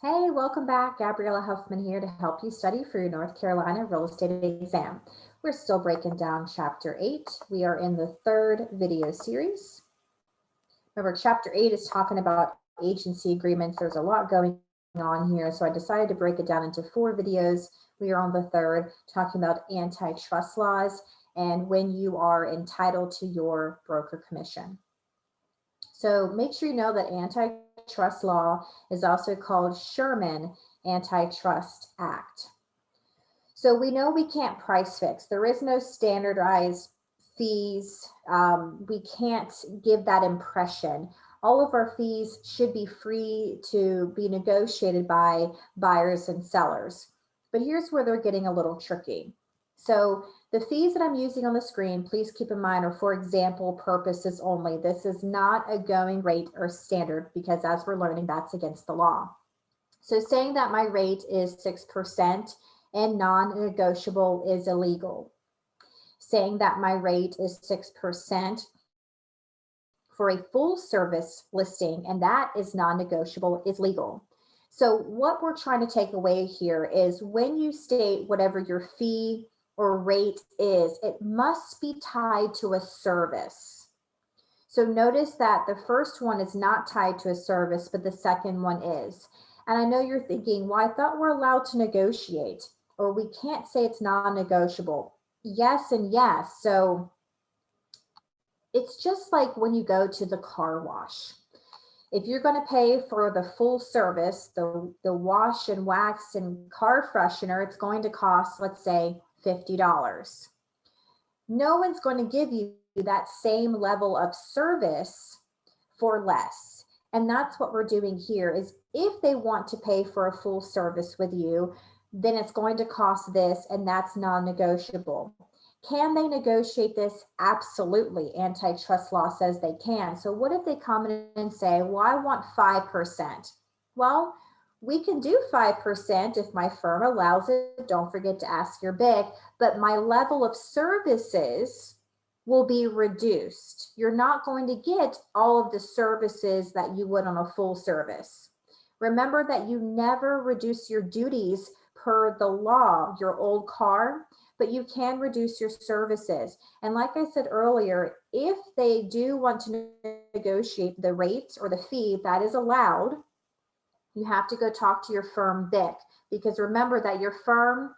Hey, welcome back. Gabriella Huffman here to help you study for your North Carolina real estate exam. We're still breaking down Chapter 8. We are in the third video series. Remember, Chapter 8 is talking about agency agreements. There's a lot going on here, so I decided to break it down into 4 videos. We are on the third, talking about antitrust laws and when you are entitled to your broker commission. So make sure you know that antitrust law is also called Sherman Antitrust Act. So we know we can't price fix. There is no standardized fees. We can't give that impression. All of our fees should be free to be negotiated by buyers and sellers. But here's where they're getting a little tricky. So the fees that I'm using on the screen, please keep in mind, are for example purposes only. This is not a going rate or standard because as we're learning, that's against the law. So saying that my rate is 6% and non-negotiable is illegal. Saying that my rate is 6% for a full service listing and that is non-negotiable is legal. So what we're trying to take away here is when you state whatever your fee or rate is, it must be tied to a service. So notice that the first one is not tied to a service, but the second one is. And I know you're thinking, well, I thought we're allowed to negotiate, or we can't say it's non-negotiable. Yes and yes. So it's just like when you go to the car wash. If you're going to pay for the full service, the wash and wax and car freshener, it's going to cost, let's say, $50. No one's going to give you that same level of service for less. And that's what we're doing here is if they want to pay for a full service with you, then it's going to cost this and that's non-negotiable. Can they negotiate this? Absolutely. Antitrust law says they can. So what if they come in and say, well, I want 5%. Well, we can do 5% if my firm allows it. Don't forget to ask your BIC, but my level of services will be reduced. You're not going to get all of the services that you would on a full service. Remember that you never reduce your duties per the law, your old car, but you can reduce your services. And like I said earlier, if they do want to negotiate the rate or the fee, that is allowed. You have to go talk to your firm BIC because remember that your firm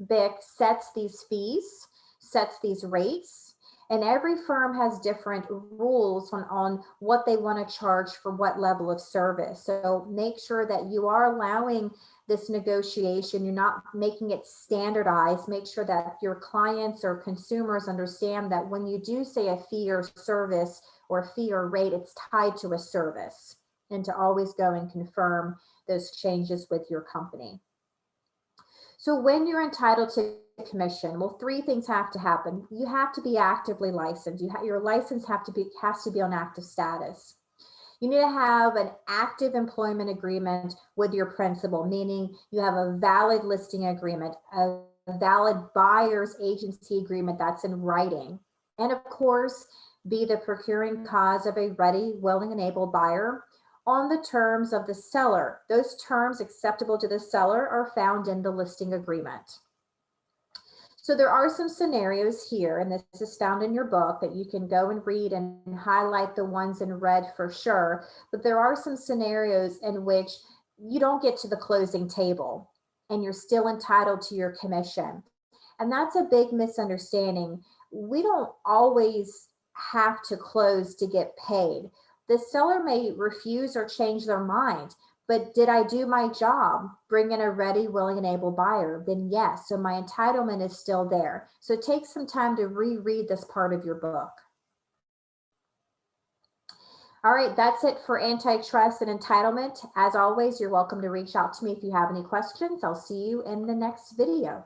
BIC sets these fees, sets these rates, and every firm has different rules on what they want to charge for what level of service. So make sure that you are allowing this negotiation. You're not making it standardized. Make sure that your clients or consumers understand that when you do say a fee or service or fee or rate, it's tied to a service, and to always go and confirm those changes with your company. So when you're entitled to commission, well, 3 things have to happen. You have to be actively licensed. Your license has to be on active status. You need to have an active employment agreement with your principal, meaning you have a valid listing agreement, a valid buyer's agency agreement that's in writing. And of course, be the procuring cause of a ready, willing, and able buyer on the terms of the seller. Those terms acceptable to the seller are found in the listing agreement. So there are some scenarios here, and this is found in your book that you can go and read and highlight the ones in red for sure. But there are some scenarios in which you don't get to the closing table and you're still entitled to your commission. And that's a big misunderstanding. We don't always have to close to get paid. The seller may refuse or change their mind, but did I do my job, bring in a ready, willing, and able buyer? Then yes, so my entitlement is still there. So take some time to reread this part of your book. All right, that's it for antitrust and entitlement. As always, you're welcome to reach out to me if you have any questions. I'll see you in the next video.